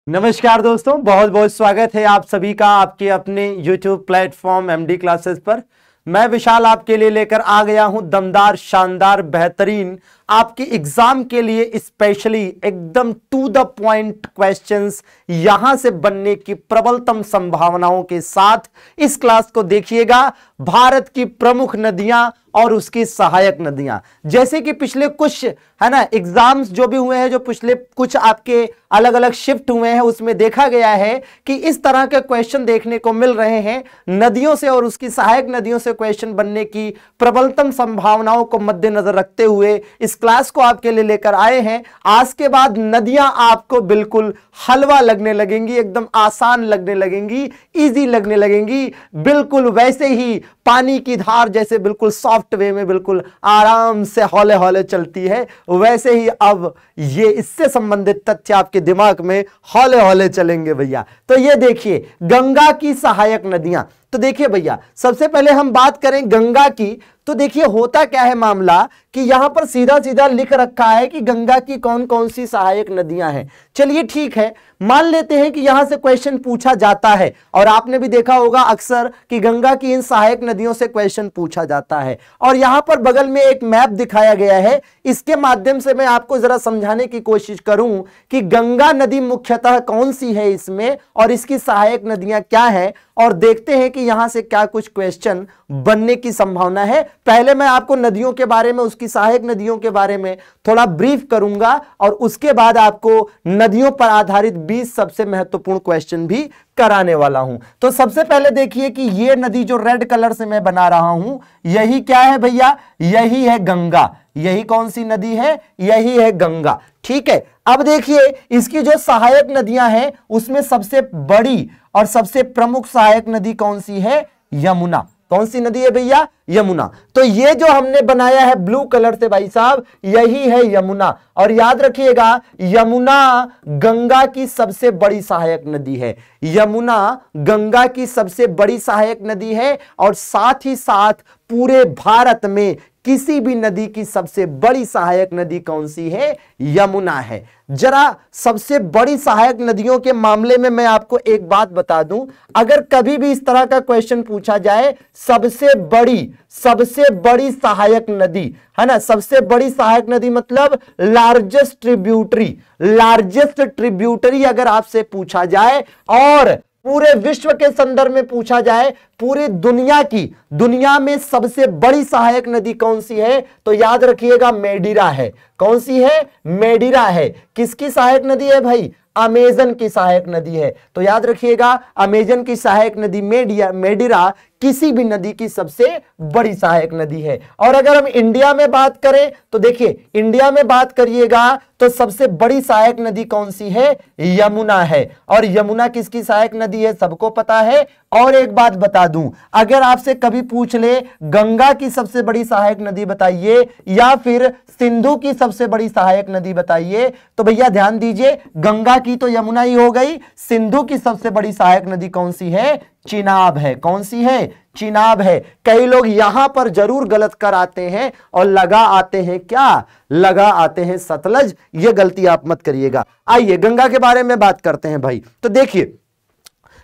नमस्कार दोस्तों, बहुत बहुत स्वागत है आप सभी का आपके अपने YouTube प्लेटफॉर्म MD क्लासेस पर। मैं विशाल आपके लिए लेकर आ गया हूं दमदार, शानदार, बेहतरीन आपके एग्जाम के लिए स्पेशली एकदम टू द पॉइंट क्वेश्चंस यहां से बनने की प्रबलतम संभावनाओं के साथ इस क्लास को देखिएगा। भारत की प्रमुख नदियां और उसकी सहायक नदियां, जैसे कि पिछले कुछ है ना एग्जाम्स जो भी हुए हैं, जो पिछले कुछ आपके अलग अलग शिफ्ट हुए हैं, उसमें देखा गया है कि इस तरह के क्वेश्चन देखने को मिल रहे हैं। नदियों से और उसकी सहायक नदियों से क्वेश्चन बनने की प्रबलतम संभावनाओं को मद्देनजर रखते हुए इस क्लास को आपके लिए लेकर आए हैं। आज के बाद नदियां आपको बिल्कुल हलवा लगने लगेंगी, एकदम आसान लगने लगेंगी, इजी लगने लगेंगी, बिल्कुल वैसे ही पानी की धार जैसे बिल्कुल सॉफ्ट वे में बिल्कुल आराम से हौले हौले चलती है, वैसे ही अब ये इससे संबंधित तथ्य आपके दिमाग में हौले हौले चलेंगे भैया। तो ये देखिए गंगा की सहायक नदियां। तो देखिए भैया, सबसे पहले हम बात करें गंगा की। तो देखिए होता क्या है मामला कि यहां पर सीधा सीधा लिख रखा है कि गंगा की कौन कौन सी सहायक नदियां हैं। चलिए ठीक है, मान लेते हैं कि यहां से क्वेश्चन पूछा जाता है, और आपने भी देखा होगा अक्सर कि गंगा की इन सहायक नदियों से क्वेश्चन पूछा जाता है। और यहां पर बगल में एक मैप दिखाया गया है, इसके माध्यम से मैं आपको जरा समझाने की कोशिश करूं कि गंगा नदी मुख्यतः कौन सी है इसमें और इसकी सहायक नदियां क्या है, और देखते हैं कि यहां से क्या कुछ क्वेश्चन बनने की संभावना है। पहले मैं आपको नदियों के बारे में, उसकी सहायक नदियों के बारे में थोड़ा ब्रीफ करूंगा, और उसके बाद आपको नदियों पर आधारित 20 सबसे महत्वपूर्ण क्वेश्चन भी कराने वाला हूं। तो सबसे पहले देखिए कि ये नदी जो रेड कलर से मैं बना रहा हूं, यही क्या है भैया? यही है गंगा। यही कौन सी नदी है? यही है गंगा। ठीक है, अब देखिए इसकी जो सहायक नदियां हैं उसमें सबसे बड़ी और सबसे प्रमुख सहायक नदी कौन सी है? यमुना। कौन सी नदी है भैया? यमुना। तो ये जो हमने बनाया है ब्लू कलर से भाई साहब, यही है यमुना। और याद रखिएगा यमुना गंगा की सबसे बड़ी सहायक नदी है। यमुना गंगा की सबसे बड़ी सहायक नदी है, और साथ ही साथ पूरे भारत में किसी भी नदी की सबसे बड़ी सहायक नदी कौन सी है? यमुना है। जरा सबसे बड़ी सहायक नदियों के मामले में मैं आपको एक बात बता दूं, अगर कभी भी इस तरह का क्वेश्चन पूछा जाए, सबसे बड़ी सहायक नदी है ना, सबसे बड़ी सहायक नदी मतलब लार्जेस्ट ट्रिब्यूटरी अगर आपसे पूछा जाए, और पूरे विश्व के संदर्भ में पूछा जाए, पूरी दुनिया में सबसे बड़ी सहायक नदी कौन सी है, तो याद रखिएगा मेडिरा है। कौन सी है? मेडिरा है। किसकी सहायक नदी है भाई? अमेजन की सहायक नदी है। तो याद रखिएगा अमेजन की सहायक नदी मेडिरा किसी भी नदी की सबसे बड़ी सहायक नदी है। और अगर हम इंडिया में बात करें तो देखिए, इंडिया में बात करिएगा तो सबसे बड़ी सहायक नदी कौन सी है? यमुना है। और यमुना किसकी सहायक नदी है? सबको पता है। और एक बात बता दूं, अगर आपसे कभी पूछ ले गंगा की सबसे बड़ी सहायक नदी बताइए या फिर सिंधु की सबसे बड़ी सहायक नदी बताइए, तो भैया ध्यान दीजिए, गंगा की तो यमुना ही हो गई, सिंधु की सबसे बड़ी सहायक नदी कौन सी है? चिनाब है। कौन सी है? चिनाब है। कई लोग यहां पर जरूर गलत कर आते हैं और लगा आते हैं क्या? लगा आते हैं सतलज। यह गलती आप मत करिएगा। आइए गंगा के बारे में बात करते हैं भाई। तो देखिए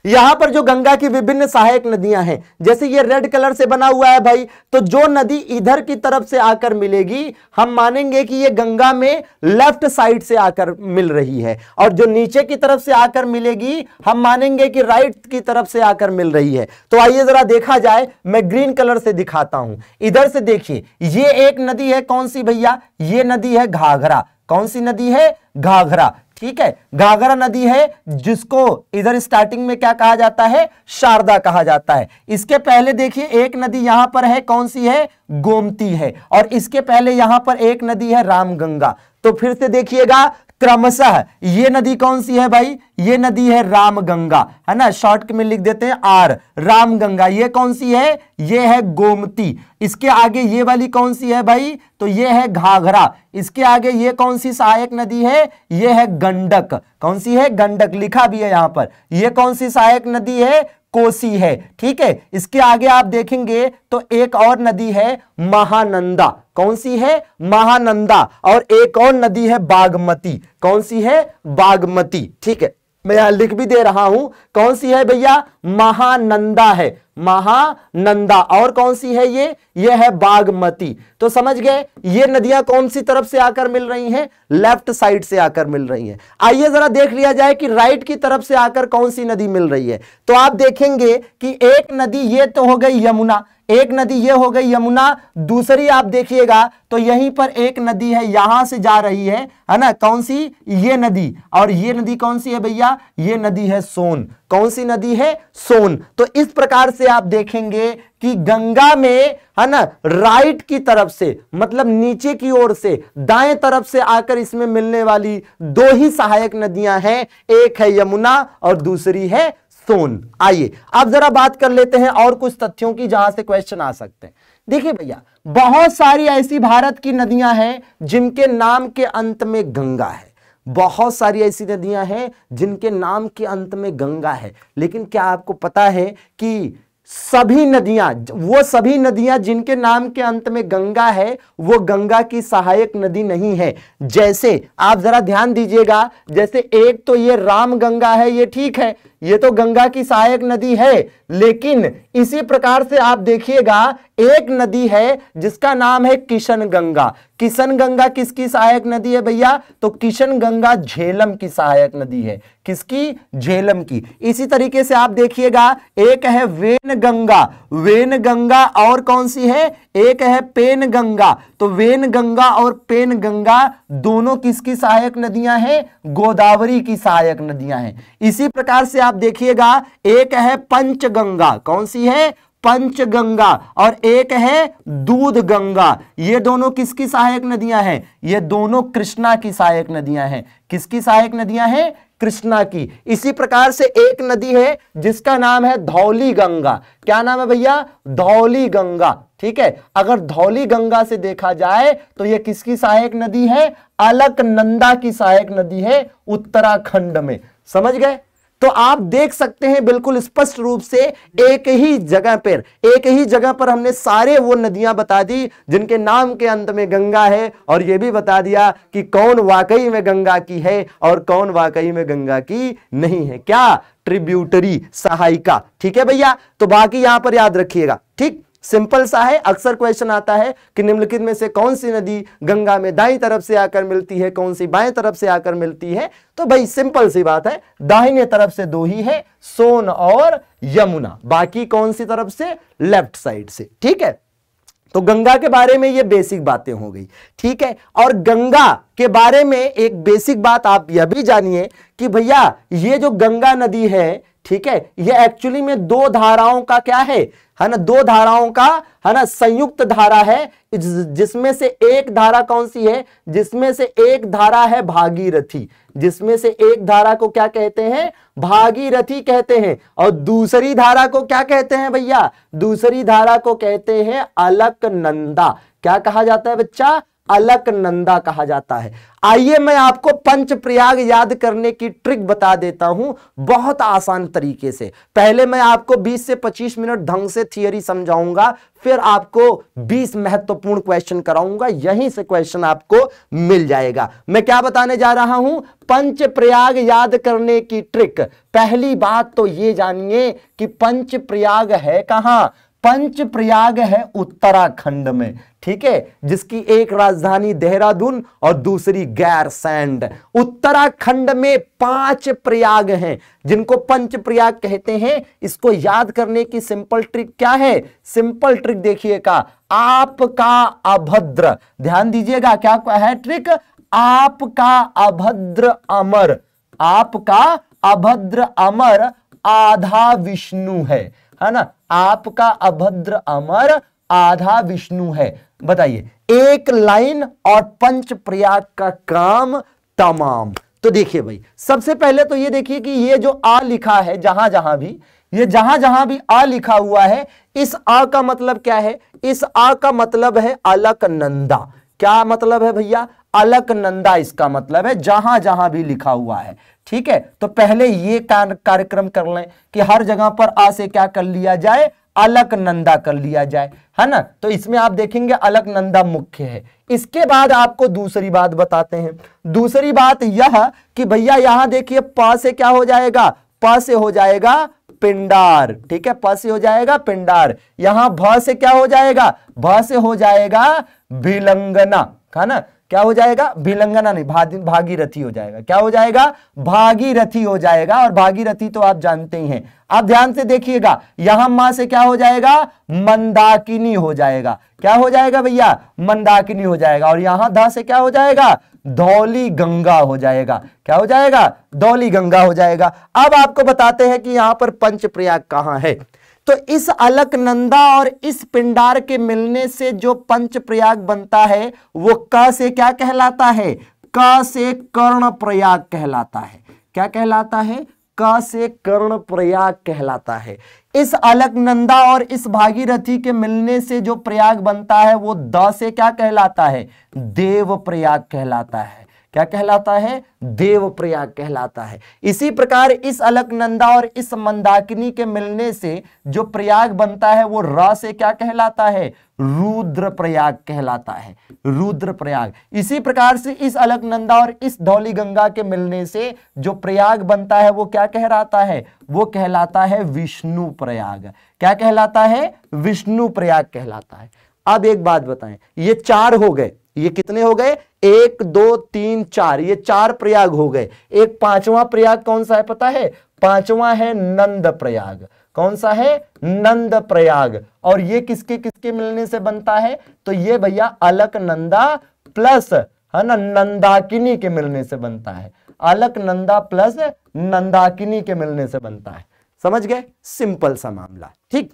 यहां पर जो गंगा की विभिन्न सहायक नदियां हैं, जैसे ये रेड कलर से बना हुआ है भाई, तो जो नदी इधर की तरफ से आकर मिलेगी, हम मानेंगे कि ये गंगा में लेफ्ट साइड से आकर मिल रही है, और जो नीचे की तरफ से आकर मिलेगी हम मानेंगे कि राइट की तरफ से आकर मिल रही है। तो आइए जरा देखा जाए, मैं ग्रीन कलर से दिखाता हूं। इधर से देखिए, ये एक नदी है, कौन सी भैया? ये नदी है घाघरा। कौन सी नदी है? घाघरा। ठीक है, घाघरा नदी है, जिसको इधर स्टार्टिंग में क्या कहा जाता है? शारदा कहा जाता है। इसके पहले देखिए एक नदी यहां पर है, कौन सी है? गोमती है। और इसके पहले यहां पर एक नदी है रामगंगा। तो फिर से देखिएगा क्रमशः ये नदी कौन सी है भाई? ये नदी है रामगंगा, है ना, शॉर्ट में लिख देते हैं आर, रामगंगा। ये कौन सी है? ये है गोमती। इसके आगे ये वाली कौन सी है भाई? तो ये है घाघरा। इसके आगे ये कौन सी सहायक नदी है? ये है गंडक। कौन सी है? गंडक, लिखा भी है यहां पर। ये कौन सी सहायक नदी है? कोसी है। ठीक है, इसके आगे आप देखेंगे तो एक और नदी है महानंदा। कौन सी है? महानंदा। और एक और नदी है बागमती। कौन सी है? बागमती। ठीक है, मैं यहां लिख भी दे रहा हूं, कौन सी है भैया, महानंदा है, महानंदा। और कौन सी है ये है बागमती। तो समझ गए, ये नदियां कौन सी तरफ से आकर मिल रही हैं, लेफ्ट साइड से आकर मिल रही हैं। आइए जरा देख लिया जाए कि राइट की तरफ से आकर कौन सी नदी मिल रही है। तो आप देखेंगे कि एक नदी ये तो हो गई यमुना, एक नदी ये हो गई यमुना, दूसरी आप देखिएगा तो यहीं पर एक नदी है, यहां से जा रही है ना, कौन सी, ये नदी। और ये नदी कौन सी है भैया, ये नदी है सोन। कौन सी नदी है, सोन। तो इस प्रकार से आप देखेंगे कि गंगा में है ना, राइट की तरफ से मतलब नीचे की ओर से दाएं तरफ से आकर इसमें मिलने वाली दो ही सहायक नदियां हैं, एक है यमुना और दूसरी है सोन। आइए अब जरा बात कर लेते हैं और कुछ तथ्यों की जहां से क्वेश्चन आ सकते हैं। देखिए भैया, बहुत सारी ऐसी भारत की नदियां हैं जिनके नाम के अंत में गंगा है, बहुत सारी ऐसी नदियां हैं जिनके नाम के अंत में गंगा है। लेकिन क्या आपको पता है कि सभी नदियां, वो सभी नदियां जिनके नाम के अंत में गंगा है, वो गंगा की सहायक नदी नहीं है। जैसे आप जरा ध्यान दीजिएगा, जैसे एक तो ये राम गंगा है, ये ठीक है, ये तो गंगा की सहायक नदी है। लेकिन इसी प्रकार से आप देखिएगा एक नदी है जिसका नाम है किशन गंगा। किशन गंगा किसकी सहायक नदी है भैया, तो किशन गंगा झेलम की सहायक नदी है। किसकी, झेलम की। इसी तरीके से आप देखिएगा एक है वेन गंगा, वेन गंगा, और कौन सी है, एक है पेन गंगा। तो वेन गंगा और पेन गंगा दोनों किसकी सहायक नदियां हैं, गोदावरी की सहायक नदियां हैं। इसी प्रकार से आप देखिएगा एक है पंचगंगा, कौन सी है, पंचगंगा, और एक है दूध गंगा। ये दोनों किसकी सहायक नदियां हैं, ये दोनों कृष्णा की सहायक नदियां हैं। किसकी सहायक नदियां हैं, कृष्णा की। इसी प्रकार से एक नदी है जिसका नाम है धौली गंगा। क्या नाम है भैया, धौली गंगा। ठीक है, अगर धौली गंगा से देखा जाए तो यह किसकी सहायक नदी है, अलकनंदा की सहायक नदी है उत्तराखंड में। समझ गए। तो आप देख सकते हैं बिल्कुल स्पष्ट रूप से एक ही जगह पर हमने सारे वो नदियां बता दी जिनके नाम के अंत में गंगा है, और यह भी बता दिया कि कौन वाकई में गंगा की है और कौन वाकई में गंगा की नहीं है। क्या, ट्रिब्यूटरी, सहायिका। ठीक है भैया, तो बाकी यहां पर याद रखिएगा। ठीक, सिंपल सा है। अक्सर क्वेश्चन आता है कि निम्नलिखित में से कौन सी नदी गंगा में दाईं तरफ से आकर मिलती है, कौन सी बाएं तरफ से आकर मिलती है। तो भाई सिंपल सी बात है, दाहिने तरफ से दो ही है, सोन और यमुना। बाकी कौन सी तरफ से, लेफ्ट साइड से। ठीक है, तो गंगा के बारे में ये बेसिक बातें हो गई। ठीक है, और गंगा के बारे में एक बेसिक बात आप यह भी जानिए कि भैया ये जो गंगा नदी है, ठीक है, ये एक्चुअली में दो धाराओं का क्या है ना, दो धाराओं का है ना संयुक्त धारा है, जिसमें से एक धारा कौन सी है, जिसमें से एक धारा है भागीरथी, जिसमें से एक धारा को क्या कहते हैं, भागीरथी कहते हैं, और दूसरी धारा को क्या कहते हैं भैया, दूसरी धारा को कहते हैं अलकनंदा। क्या कहा जाता है बच्चा, अलकनंदा कहा जाता है। आइए मैं आपको पंचप्रयाग याद करने की ट्रिक बता देता हूं बहुत आसान तरीके से। पहले मैं आपको 20 से 25 मिनट ढंग से थियरी समझाऊंगा, फिर आपको 20 महत्वपूर्ण क्वेश्चन कराऊंगा, यहीं से क्वेश्चन आपको मिल जाएगा। मैं क्या बताने जा रहा हूं, पंचप्रयाग याद करने की ट्रिक। पहली बात तो ये जानिए कि पंचप्रयाग है कहां, पंचप्रयाग है उत्तराखंड में। ठीक है, जिसकी एक राजधानी देहरादून और दूसरी गैरसैंड। उत्तराखंड में 5 प्रयाग हैं जिनको पंचप्रयाग कहते हैं। इसको याद करने की सिंपल ट्रिक क्या है, सिंपल ट्रिक देखिएगा, आपका अभद्र, ध्यान दीजिएगा क्या है ट्रिक, आपका अभद्र अमर, आपका अभद्र अमर आधा विष्णु है ना, आपका अभद्र अमर आधा विष्णु है। बताइए, एक लाइन और पंचप्रयाग का काम तमाम। तो देखिए भाई, सबसे पहले तो ये देखिए कि ये जो आ लिखा है, जहां जहां भी आ लिखा हुआ है, इस आ का मतलब क्या है, इस आ का मतलब है अलकनंदा। क्या मतलब है भैया, अलकनंदा इसका मतलब है, जहां जहां भी लिखा हुआ है। ठीक है, तो पहले ये कार्यक्रम कर लें कि हर जगह पर आ से क्या कर लिया जाए, अलकनंदा कर लिया जाए, है ना। तो इसमें आप देखेंगे अलकनंदा मुख्य है। इसके बाद आपको दूसरी बात बताते हैं। दूसरी बात यह कि भैया यहां देखिए प से क्या हो जाएगा, प से हो जाएगा पिंडार। ठीक है, प से हो जाएगा पिंडार। यहां भ से क्या हो जाएगा, भ से हो जाएगा भिलंगना, है ना। क्या हो जाएगा, भिलंगना नहीं, भागीरथी हो जाएगा। क्या हो जाएगा, भागीरथी हो जाएगा। और भागीरथी तो आप जानते ही हैं। आप ध्यान से देखिएगा, यहां मां से क्या हो जाएगा, मंदाकिनी हो जाएगा। क्या हो जाएगा भैया, मंदाकिनी हो जाएगा। और यहां ध से क्या हो जाएगा, धौली गंगा हो जाएगा। क्या हो जाएगा, धौली गंगा हो जाएगा। अब आपको बताते हैं कि यहां पर पंचप्रयाग कहां है। तो इस अलकनंदा और इस पिंडार के मिलने से जो पंचप्रयाग बनता है वो क से क्या कहलाता है, क से कर्णप्रयाग कहलाता है। क्या कहलाता है, क से कर्णप्रयाग कहलाता है। इस अलकनंदा और इस भागीरथी के मिलने से जो प्रयाग बनता है वो द से क्या कहलाता है, देवप्रयाग कहलाता है। क्या कहलाता है, देवप्रयाग कहलाता है। इसी प्रकार इस अलकनंदा और इस मंदाकिनी के मिलने से जो प्रयाग बनता है वो र से क्या कहलाता है, रुद्रप्रयाग कहलाता है, रुद्रप्रयाग। इसी प्रकार से इस अलकनंदा और इस धौली गंगा के मिलने से जो प्रयाग बनता है वो क्या कहलाता है, वो कहलाता है विष्णु प्रयाग। क्या कहलाता है, विष्णु प्रयाग कहलाता है। अब एक बात बताएं, ये 4 हो गए, ये कितने हो गए, 1 2 3 4, ये 4 प्रयाग हो गए। एक 5वां प्रयाग कौन सा है पता है, 5वां है नंद प्रयाग। कौन सा है, नंद प्रयाग। और ये किसके किसके मिलने से बनता है, तो ये भैया अलकनंदा प्लस, है ना, नंदाकिनी के मिलने से बनता है। अलकनंदा प्लस नंदाकिनी के मिलने से बनता है। समझ गए, सिंपल सा मामला। ठीक,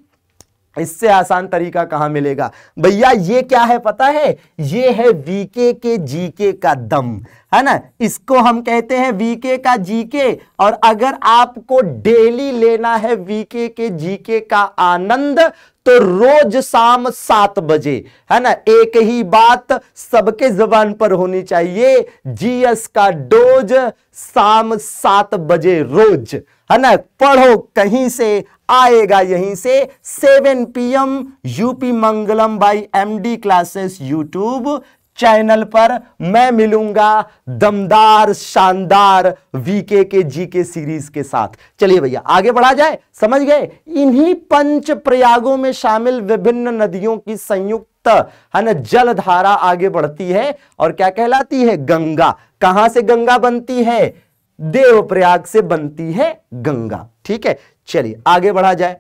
इससे आसान तरीका कहां मिलेगा भैया, ये क्या है पता है, ये है वीके के जीके का दम, है ना। इसको हम कहते हैं वीके का जीके। और अगर आपको डेली लेना है वीके के जीके का आनंद तो रोज शाम 7 बजे, है ना, एक ही बात सबके जुबान पर होनी चाहिए, जीएस का डोज शाम 7 बजे रोज, है ना। पढ़ो कहीं से, आएगा यहीं से। 7 PM UP Mangalam by MD classes YouTube channel पर मैं मिलूंगा दमदार शानदार वीके के जीके सीरीज के साथ। चलिए भैया आगे बढ़ा जाए। समझ गए, इन्हीं पंच प्रयागों में शामिल विभिन्न नदियों की संयुक्त, है ना, जलधारा आगे बढ़ती है और क्या कहलाती है, गंगा। कहां से गंगा बनती है, देवप्रयाग से बनती है गंगा। ठीक है, चलिए आगे बढ़ा जाए।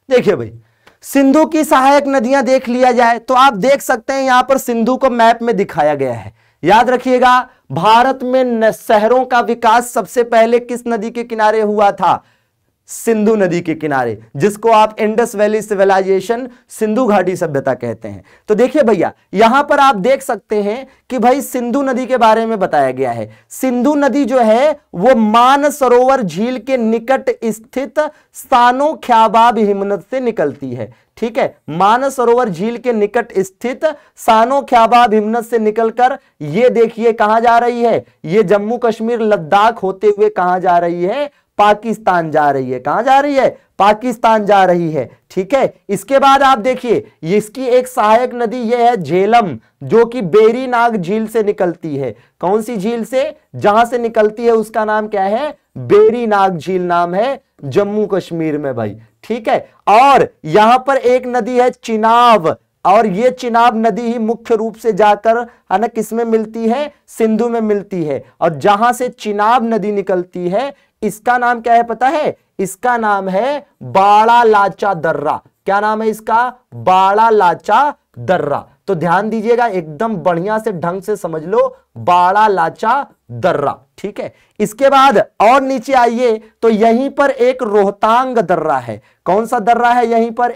देखिए भाई, सिंधु की सहायक नदियां देख लिया जाए तो आप देख सकते हैं यहां पर सिंधु को मैप में दिखाया गया है। याद रखिएगा, भारत में शहरों का विकास सबसे पहले किस नदी के किनारे हुआ था, सिंधु नदी के किनारे, जिसको आप इंडस वैली सिविलाइजेशन, सिंधु घाटी सभ्यता कहते हैं। तो देखिए भैया, यहां पर आप देख सकते हैं कि भाई सिंधु नदी के बारे में बताया गया है। सिंधु नदी जो है वो मानसरोवर झील के निकट स्थित सानो ख्याबाब हिमनद से निकलती है। ठीक है, मानसरोवर झील के निकट स्थित सानो ख्याबाब हिमनद से निकलकर ये देखिए कहां जा रही है, ये जम्मू कश्मीर लद्दाख होते हुए कहां जा रही है, पाकिस्तान जा रही है। कहां जा रही है, पाकिस्तान जा रही है। ठीक है, इसके बाद आप देखिए इसकी एक सहायक नदी यह है झेलम, जो कि बेरीनाग झील से निकलती है। कौन सी झील से, जहां से निकलती है उसका नाम क्या है, बेरीनाग झील नाम है जम्मू कश्मीर में भाई। ठीक है, और यहां पर एक नदी है चिनाब, और ये चिनाब नदी ही मुख्य रूप से जाकर, है ना, किसमें मिलती है, सिंधु में मिलती है। और जहां से चिनाब नदी निकलती है इसका नाम क्या है पता है, इसका नाम है बाड़ा लाचा दर्रा। क्या नाम है इसका, बाड़ा लाचा दर्रा। तो ध्यान दीजिएगा, एकदम बढ़िया से ढंग से समझ लो, बाड़ा लाचा दर्रा। ठीक है, इसके बाद और नीचे आइए तो यहीं पर एक रोहतांग दर्रा है। कौन सा दर्रा है, यहीं पर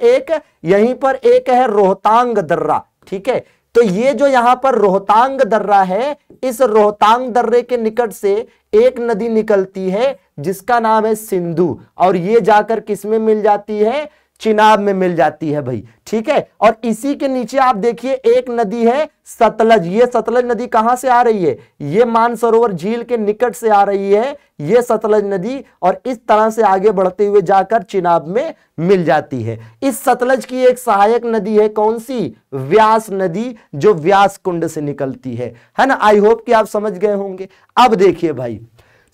एक है रोहतांग दर्रा। ठीक है, तो ये जो यहां पर रोहतांग दर्रा है, इस रोहतांग दर्रे के निकट से एक नदी निकलती है जिसका नाम है सिंधु, और ये जाकर किसमें मिल जाती है, चिनाब में मिल जाती है भाई, ठीक है। और इसी के नीचे आप देखिए एक नदी है सतलज। ये सतलज नदी कहां से आ रही है? ये मानसरोवर झील के निकट से आ रही है ये सतलज नदी, और इस तरह से आगे बढ़ते हुए जाकर चिनाब में मिल जाती है। इस सतलज की एक सहायक नदी है, कौन सी? व्यास नदी, जो व्यास कुंड से निकलती है ना। आई होप कि आप समझ गए होंगे। अब देखिए भाई,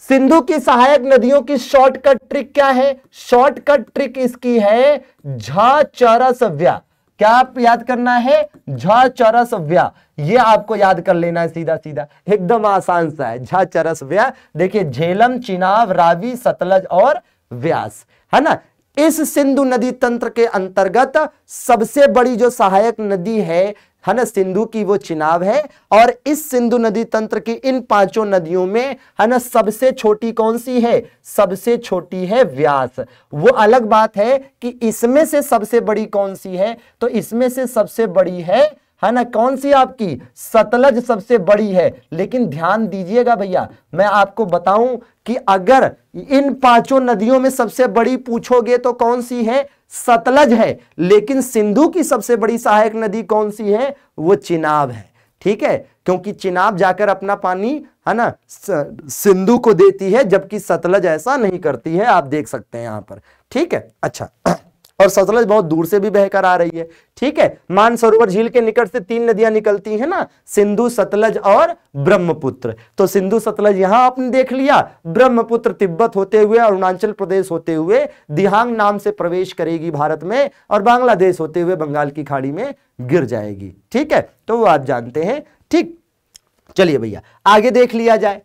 सिंधु की सहायक नदियों की शॉर्टकट ट्रिक क्या है? शॉर्टकट ट्रिक इसकी है झ चरस व्या। क्या आप याद करना है? झ चरस व्या। ये आपको याद कर लेना है सीधा सीधा, एकदम आसान सा है। झ चरस व्या। देखिए झेलम, चिनाब, रावी, सतलज और व्यास, है ना। इस सिंधु नदी तंत्र के अंतर्गत सबसे बड़ी जो सहायक नदी है ना, सिंधु की, वो चिनाब है। और इस सिंधु नदी तंत्र की इन पांचों नदियों में, है ना, सबसे छोटी कौन सी है? सबसे छोटी है व्यास। वो अलग बात है कि इसमें से सबसे बड़ी कौन सी है, तो इसमें से सबसे बड़ी है ना, कौन सी? आपकी सतलज सबसे बड़ी है। लेकिन ध्यान दीजिएगा भैया, मैं आपको बताऊं कि अगर इन पांचों नदियों में सबसे बड़ी पूछोगे तो कौन सी है? सतलज है। लेकिन सिंधु की सबसे बड़ी सहायक नदी कौन सी है? वो चिनाब है, ठीक है। क्योंकि चिनाब जाकर अपना पानी, है ना, सिंधु को देती है, जबकि सतलज ऐसा नहीं करती है। आप देख सकते हैं यहां पर, ठीक है। अच्छा, और सतलज बहुत दूर से भी बहकर आ रही है, ठीक है। मानसरोवर झील के निकट से 3 नदियां निकलती हैं ना, सिंधु, सतलज और ब्रह्मपुत्र। तो सिंधु सतलज यहां आपने देख लिया, ब्रह्मपुत्र तिब्बत होते हुए, अरुणाचल प्रदेश होते हुए दिहांग नाम से प्रवेश करेगी भारत में, और बांग्लादेश होते हुए बंगाल की खाड़ी में गिर जाएगी, ठीक है। तो वो आप जानते हैं, ठीक। चलिए भैया आगे देख लिया जाए।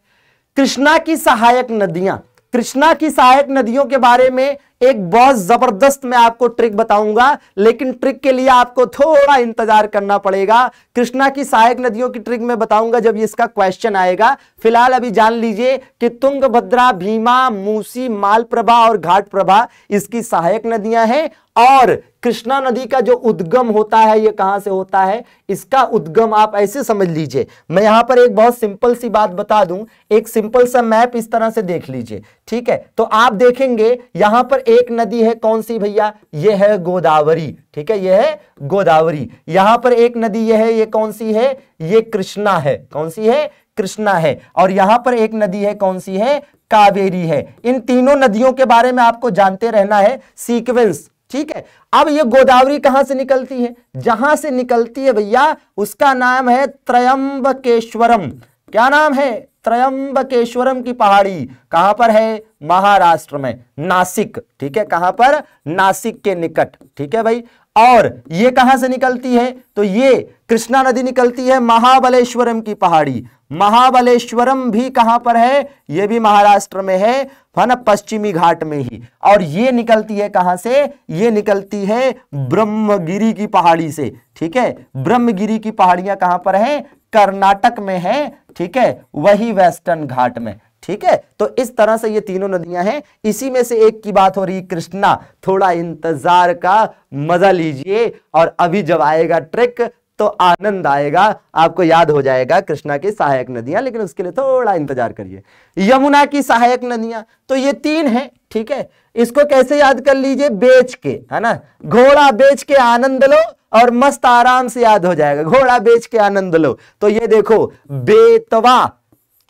कृष्णा की सहायक नदियां। कृष्णा की सहायक नदियों के बारे में एक बहुत जबरदस्त मैं आपको ट्रिक बताऊंगा, लेकिन ट्रिक के लिए आपको थोड़ा इंतजार करना पड़ेगा। कृष्णा की सहायक नदियों की ट्रिक मैं बताऊंगा जब इसका क्वेश्चन आएगा। फिलहाल अभी जान लीजिए कि तुंगभद्रा, भीमा, मूसी, मालप्रभा और घाटप्रभा इसकी सहायक नदियां हैं। और कृष्णा नदी का जो उद्गम होता है, ये कहां से होता है? इसका उद्गम आप ऐसे समझ लीजिए, मैं यहां पर एक बहुत सिंपल सी बात बता दूं। एक सिंपल सा मैप इस तरह से देख लीजिए, ठीक है। तो आप देखेंगे यहां पर एक नदी है, कौन सी भैया? ये है गोदावरी, ठीक है, ये है गोदावरी। यहां पर एक नदी ये है, ये कौन सी है? ये कृष्णा है। कौन सी है? कृष्णा है। और यहां पर एक नदी है, कौन सी है? कावेरी है। इन तीनों नदियों के बारे में आपको जानते रहना है, सीक्वेंस, ठीक है। अब ये गोदावरी कहां से निकलती है? जहां से निकलती है भैया उसका नाम है त्रयंबकेश्वरम। क्या नाम है? त्रयंबकेश्वरम की पहाड़ी कहां पर है? महाराष्ट्र में, नासिक, ठीक है। कहां पर? नासिक के निकट, ठीक है भाई। और ये कहां से निकलती है? तो ये कृष्णा नदी निकलती है महाबलेश्वरम की पहाड़ी। महाबलेश्वरम भी कहां पर है? ये भी महाराष्ट्र में है ना, पश्चिमी घाट में ही। और ये निकलती है कहां से? ये निकलती है ब्रह्मगिरी की पहाड़ी से, ठीक है। ब्रह्मगिरी की पहाड़ियां कहां पर है? कर्नाटक में है, ठीक है, वही वेस्टर्न घाट में, ठीक है। तो इस तरह से ये तीनों नदियां हैं। इसी में से एक की बात हो रही, कृष्णा। थोड़ा इंतजार का मजा लीजिए, और अभी जब आएगा ट्रिक तो आनंद आएगा, आपको याद हो जाएगा कृष्णा की सहायक नदियां। लेकिन उसके लिए थोड़ा इंतजार करिए। यमुना की सहायक नदियां, तो ये 3 हैं, ठीक है। इसको कैसे याद कर लीजिए? बेच के, है ना, घोड़ा बेच के आनंद लो, और मस्त आराम से याद हो जाएगा। घोड़ा बेच के आनंद लो। तो ये देखो, बेतवा,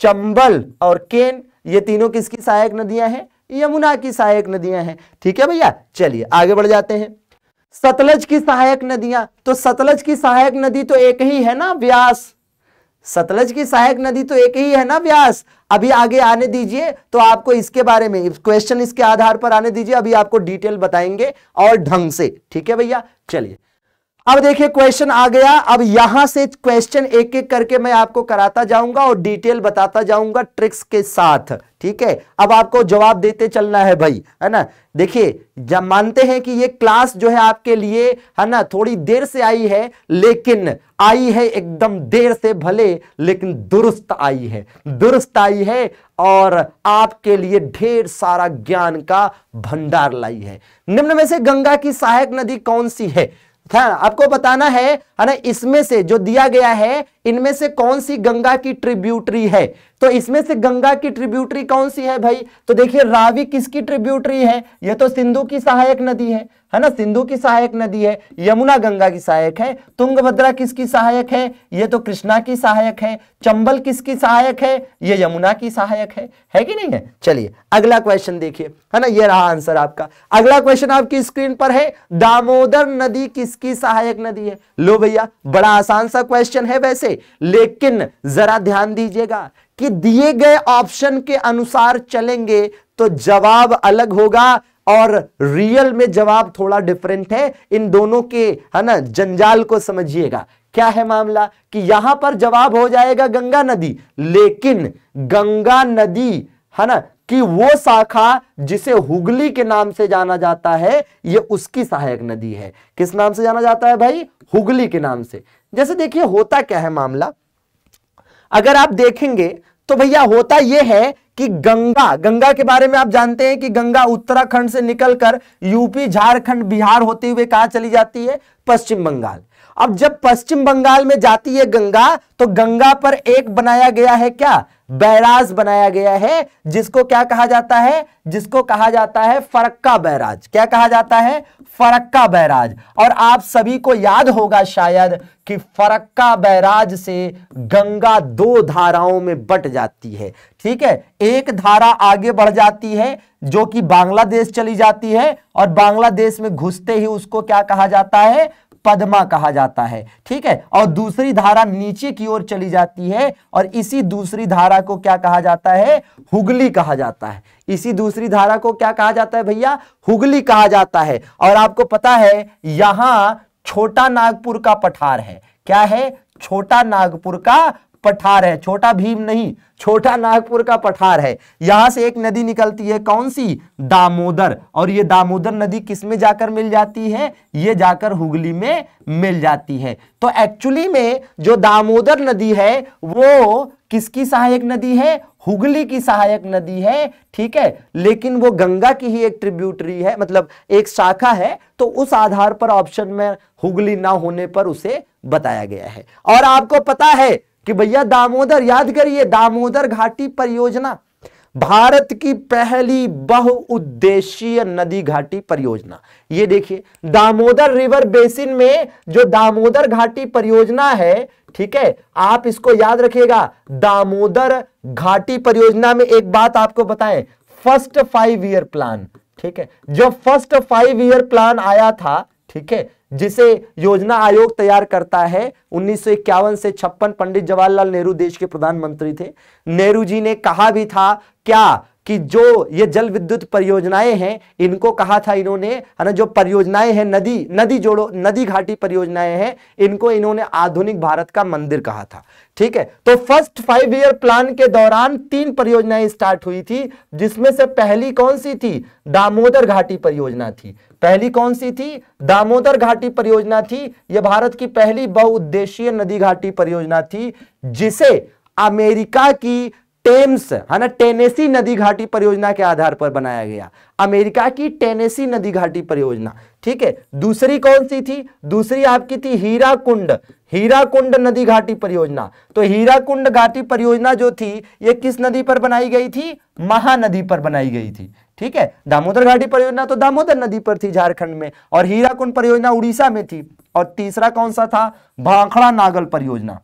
चंबल और केन, ये तीनों किसकी सहायक नदियां हैं? यमुना की सहायक नदियां हैं, ठीक है भैया। चलिए आगे बढ़ जाते हैं। सतलज की सहायक नदियां, तो सतलज की सहायक नदी तो एक ही है ना, व्यास। सतलज की सहायक नदी तो एक ही है ना, व्यास। अभी आगे आने दीजिए, तो आपको इसके बारे में क्वेश्चन इसके आधार पर आने दीजिए। अभी आपको डिटेल बताएंगे और ढंग से, ठीक है भैया। चलिए अब देखिए क्वेश्चन आ गया। अब यहां से क्वेश्चन एक एक करके मैं आपको कराता जाऊंगा और डिटेल बताता जाऊंगा ट्रिक्स के साथ, ठीक है। अब आपको जवाब देते चलना है भाई, है ना। देखिए जब मानते हैं कि ये क्लास जो है आपके लिए, है ना, थोड़ी देर से आई है, लेकिन आई है एकदम देर से भले, लेकिन दुरुस्त आई है, दुरुस्त आई है, और आपके लिए ढेर सारा ज्ञान का भंडार लाई है। निम्न में से गंगा की सहायक नदी कौन सी है? आपको बताना है ना। इसमें से जो दिया गया है, इनमें से कौन सी गंगा की ट्रिब्यूटरी है? तो इसमें से गंगा की ट्रिब्यूटरी कौन सी है भाई? तो देखिए रावी किसकी ट्रिब्यूटरी है? ये तो सिंधु की सहायक नदी है ना, सिंधु की सहायक नदी है। यमुना गंगा की सहायक है। तुंगभद्रा किसकी सहायक है? ये तो कृष्णा की सहायक है। चंबल किसकी सहायक है? ये यमुना की सहायक है कि नहीं है? चलिए अगला क्वेश्चन देखिए, है ना, ये रहा आंसर आपका। अगला क्वेश्चन आपकी स्क्रीन पर है, दामोदर नदी किसकी सहायक नदी है? लो भैया, बड़ा आसान सा क्वेश्चन है वैसे, लेकिन जरा ध्यान दीजिएगा कि दिए गए ऑप्शन के अनुसार चलेंगे तो जवाब अलग होगा और रियल में जवाब थोड़ा डिफरेंट है। इन दोनों के, है ना, जंजाल को समझिएगा। क्या है मामला कि यहां पर जवाब हो जाएगा गंगा नदी, लेकिन गंगा नदी, है ना, कि वो शाखा जिसे हुगली के नाम से जाना जाता है, ये उसकी सहायक नदी है। किस नाम से जाना जाता है भाई? हुगली के नाम से। जैसे देखिए होता क्या है मामला, अगर आप देखेंगे तो भैया होता यह है कि गंगा के बारे में आप जानते हैं कि गंगा उत्तराखंड से निकलकर यूपी, झारखंड, बिहार होते हुए कहां चली जाती है? पश्चिम बंगाल। अब जब पश्चिम बंगाल में जाती है गंगा, तो गंगा पर एक बनाया गया है क्या? बैराज बनाया गया है, जिसको क्या कहा जाता है? जिसको कहा जाता है फरक्का बैराज। क्या कहा जाता है? फरक्का बैराज। और आप सभी को याद होगा शायद कि फरक्का बैराज से गंगा दो धाराओं में बट जाती है। ठीक है, एक धारा आगे बढ़ जाती है जो कि बांग्लादेश चली जाती है, और बांग्लादेश में घुसते ही उसको क्या कहा जाता है? पद्मा कहा जाता है। ठीक है, और दूसरी धारा नीचे की ओर चली जाती है, और इसी दूसरी धारा को क्या कहा जाता है? हुगली कहा जाता है। इसी दूसरी धारा को क्या कहा जाता है भैया? हुगली कहा जाता है। और आपको पता है यहां छोटा नागपुर का पठार है। क्या है? छोटा नागपुर का पठार है, छोटा भीम नहीं, छोटा नागपुर का पठार है। यहां से एक नदी निकलती है, कौन सी? दामोदर। और ये दामोदर नदी किस में जाकर मिल जाती है? ये जाकर हुगली में मिल जाती है। तो एक्चुअली में जो दामोदर नदी है वो किसकी सहायक नदी है? हुगली की सहायक नदी है। ठीक है, लेकिन वो गंगा की ही एक ट्रिब्यूटरी है, मतलब एक शाखा है, तो उस आधार पर ऑप्शन में हुगली ना होने पर उसे बताया गया है। और आपको पता है कि भैया दामोदर, याद करिए, दामोदर घाटी परियोजना भारत की पहली बहुउद्देशीय नदी घाटी परियोजना। ये देखिए दामोदर रिवर बेसिन में जो दामोदर घाटी परियोजना है, ठीक है, आप इसको याद रखिएगा। दामोदर घाटी परियोजना में एक बात आपको बताएं, फर्स्ट 5 ईयर प्लान, ठीक है, जो फर्स्ट 5 ईयर प्लान आया था, ठीक है, जिसे योजना आयोग तैयार करता है 1951 से 56, पंडित जवाहरलाल नेहरू देश के प्रधानमंत्री थे। नेहरू जी ने कहा भी था क्या कि जो ये जल विद्युत परियोजनाएं हैं, इनको कहा था इन्होंने, है ना, जो परियोजनाएं हैं नदी जोड़ो, नदी घाटी परियोजनाएं हैं, इनको इन्होंने आधुनिक भारत का मंदिर कहा था। ठीक है, तो फर्स्ट 5 ईयर प्लान के दौरान 3 परियोजनाएं स्टार्ट हुई थी, जिसमें से पहली कौन सी थी? दामोदर घाटी परियोजना थी। पहली कौन सी थी? दामोदर घाटी परियोजना थी। यह भारत की पहली बहुउद्देशीय नदी घाटी परियोजना थी, जिसे अमेरिका की टेम्स, है ना, टेनेसी नदी घाटी परियोजना के आधार पर बनाया गया। अमेरिका की टेनेसी नदी घाटी परियोजना। ठीक है, दूसरी कौन सी थी? दूसरी आपकी थी हीराकुंड नदी घाटी परियोजना। तो हीराकुंड घाटी परियोजना जो थी, ये किस नदी पर बनाई गई थी? महानदी पर बनाई गई थी। ठीक है, दामोदर घाटी परियोजना तो दामोदर नदी पर थी झारखंड में, और हीराकुंड परियोजना उड़ीसा में थी। और तीसरा कौन सा था? भाखड़ा नागल परियोजना।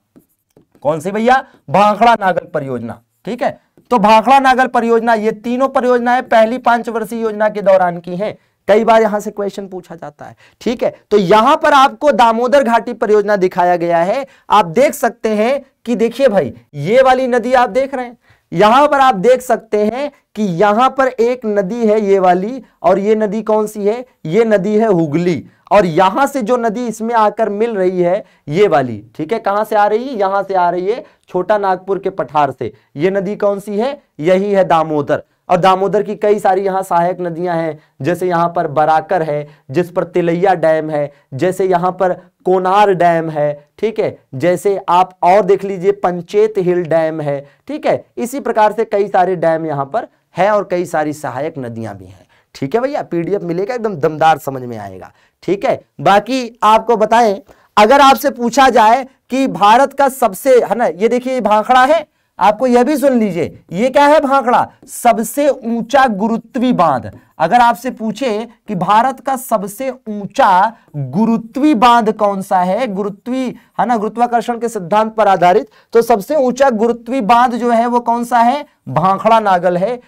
कौन सी भैया? भाखड़ा नागल परियोजना। ठीक है, तो भाखड़ा नागल परियोजना, ये तीनों परियोजनाएं पहली 5 वर्षीय योजना के दौरान की हैं। कई बार यहां से क्वेश्चन पूछा जाता है। ठीक है, तो यहां पर आपको दामोदर घाटी परियोजना दिखाया गया है। आप देख सकते हैं कि देखिए भाई, ये वाली नदी आप देख रहे हैं, यहां पर आप देख सकते हैं कि यहां पर एक नदी है ये वाली, और ये नदी कौन सी है? ये नदी है हुगली। और यहां से जो नदी इसमें आकर मिल रही है ये वाली, ठीक है, कहां से आ रही है? यहां से आ रही है छोटा नागपुर के पठार से। ये नदी कौन सी है? यही है दामोदर। और दामोदर की कई सारी यहां सहायक नदियां हैं, जैसे यहां पर बराकर है, जिस पर तिलैया डैम है, जैसे यहां पर कोनार डैम है। ठीक है, जैसे आप और देख लीजिए पंचेत हिल डैम है। ठीक है, इसी प्रकार से कई सारे डैम यहां पर है, और कई सारी सहायक नदियां भी हैं। ठीक है भैया, पीडीएफ मिलेगा, एकदम दमदार समझ में आएगा। ठीक है, बाकी आपको बताएं, अगर आपसे पूछा जाए कि भारत का सबसे, है ना, ये देखिए भाखड़ा है, आपको यह भी सुन लीजिए, ये क्या है भाखड़ा, सबसे ऊंचा गुरुत्वी बांध। अगर आपसे पूछे कि भारत का सबसे ऊंचा गुरुत्वी बांध कौन सा है, गुरुत्वी है ना, गुरुत्वाकर्षण के सिद्धांत पर आधारित, तो सबसे ऊंचा गुरुत्वी बांध जो है वो कौन सा है, भाखड़ा नागल है,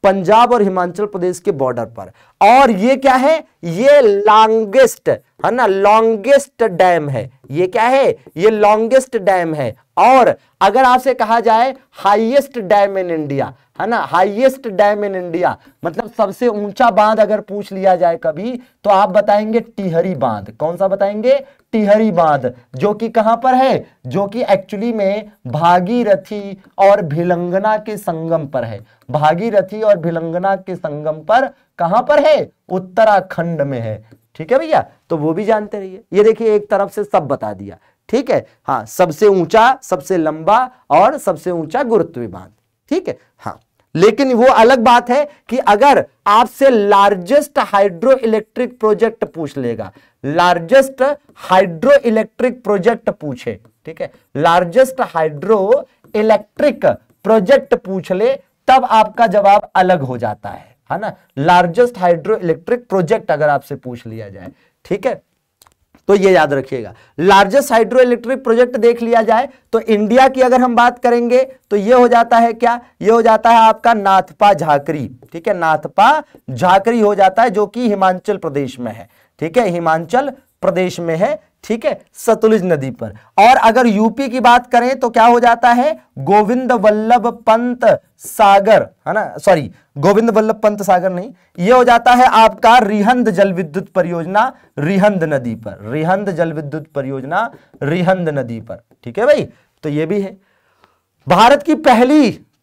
पंजाब और हिमाचल प्रदेश के बॉर्डर पर। और ये क्या है, ये लॉन्गेस्ट है ना, लॉन्गेस्ट डैम है। ये क्या है, ये लॉन्गेस्ट डैम है। और अगर आपसे कहा जाए हाईएस्ट डैम इन इंडिया, है ना, हाईएस्ट डैम इन इंडिया, मतलब सबसे ऊंचा बांध अगर पूछ लिया जाए कभी, तो आप बताएंगे टिहरी बांध। कौन सा बताएंगे, टिहरी बांध, जो कि कहां पर है, जो कि एक्चुअली में भागीरथी और भिलंगना के संगम पर है। भागीरथी और भिलंगना के संगम पर कहां पर है, उत्तराखंड में है। ठीक है भैया, तो वो भी जानते रहिए। ये देखिए एक तरफ से सब बता दिया, ठीक है। हाँ, सबसे ऊंचा, सबसे लंबा और सबसे ऊंचा गुरुत्वी बांध, ठीक है। हाँ, लेकिन वो अलग बात है कि अगर आपसे लार्जेस्ट हाइड्रो इलेक्ट्रिक प्रोजेक्ट पूछ लेगा, लार्जेस्ट हाइड्रो इलेक्ट्रिक प्रोजेक्ट पूछे, ठीक है, लार्जेस्ट हाइड्रो इलेक्ट्रिक प्रोजेक्ट पूछ ले, तब आपका जवाब अलग हो जाता है ना। लार्जेस्ट हाइड्रो इलेक्ट्रिक प्रोजेक्ट अगर आपसे पूछ लिया जाए, ठीक है, तो ये याद रखिएगा। लार्जेस्ट हाइड्रो इलेक्ट्रिक प्रोजेक्ट देख लिया जाए तो इंडिया की अगर हम बात करेंगे तो ये हो जाता है क्या, ये हो जाता है आपका नाथपा झाकरी, ठीक है, नाथपा झाकरी हो जाता है, जो कि हिमाचल प्रदेश में है, ठीक है, हिमाचल प्रदेश में है, ठीक है, सतलुज नदी पर। और अगर यूपी की बात करें तो क्या हो जाता है, गोविंद वल्लभ पंत सागर, है ना, सॉरी, गोविंद वल्लभ पंत सागर नहीं, यह हो जाता है आपका रिहंद जल विद्युत परियोजना, रिहंद नदी पर, रिहंद जल विद्युत परियोजना रिहंद नदी पर, ठीक है भाई। तो यह भी है। भारत की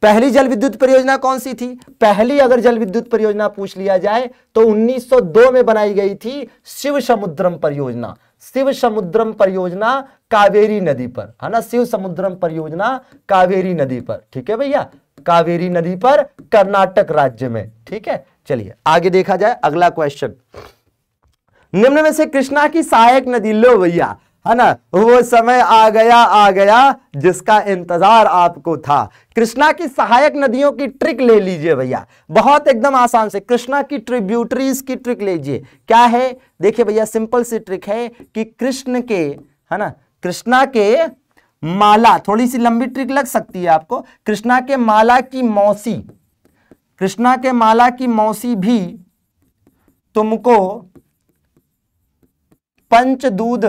पहली जल विद्युत परियोजना कौन सी थी, पहली अगर जल विद्युत परियोजना पूछ लिया जाए तो 1902 में बनाई गई थी शिव समुद्रम परियोजना। शिव समुद्रम परियोजना कावेरी नदी पर, है ना, शिव समुद्रम परियोजना कावेरी नदी पर, ठीक है भैया, कावेरी नदी पर, कर्नाटक राज्य में, ठीक है। चलिए आगे देखा जाए अगला क्वेश्चन। निम्न में से कृष्णा की सहायक नदी, लो भैया, है ना, वो समय आ गया जिसका इंतजार आपको था। कृष्णा की सहायक नदियों की ट्रिक ले लीजिए भैया, बहुत एकदम आसान से। कृष्णा की ट्रिब्यूटरीज की ट्रिक लीजिए। क्या है, देखिए भैया, सिंपल सी ट्रिक है कि कृष्ण के, है ना, कृष्णा के माला, थोड़ी सी लंबी ट्रिक लग सकती है आपको, कृष्णा के माला की मौसी, कृष्णा के माला की मौसी भी तुमको पंचदूध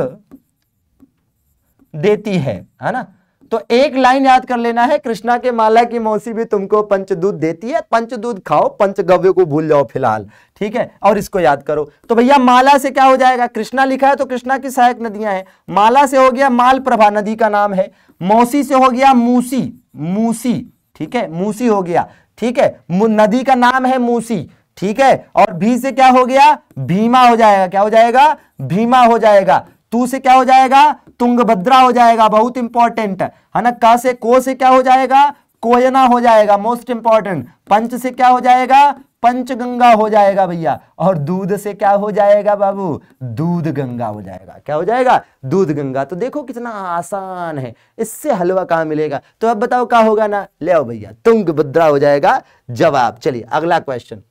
देती है ना। तो एक लाइन याद कर लेना है, कृष्णा के माला की मौसी भी तुमको पंचदूध देती है। पंचदूध खाओ, पंचगव्य को भूल जाओ फिलहाल, ठीक है, और इसको याद करो। तो भैया माला से क्या हो जाएगा, कृष्णा लिखा है तो कृष्णा की सहायक नदियां हैं। माला से हो गया मालप्रभा, नदी का नाम है। मौसी से हो गया मूसी, मूसी, ठीक है, मूसी हो गया, ठीक है, नदी का नाम है मूसी, ठीक है। और भी से क्या हो गया, भीमा हो जाएगा, क्या हो जाएगा, भीमा हो जाएगा। तू से क्या हो जाएगा, तुंगभद्रा हो जाएगा, बहुत इंपॉर्टेंट है ना। का से, को से क्या हो जाएगा, कोयना हो जाएगा, मोस्ट इंपॉर्टेंट। पंच से क्या हो जाएगा, पंचगंगा हो जाएगा भैया। और दूध से क्या हो जाएगा बाबू, दूध गंगा हो जाएगा। क्या हो जाएगा, दूध गंगा। तो देखो कितना आसान है, इससे हलवा कहां मिलेगा। तो अब बताओ क्या होगा ना, ले आओ भैया, तुंगभद्रा हो जाएगा जवाब। चलिए अगला क्वेश्चन।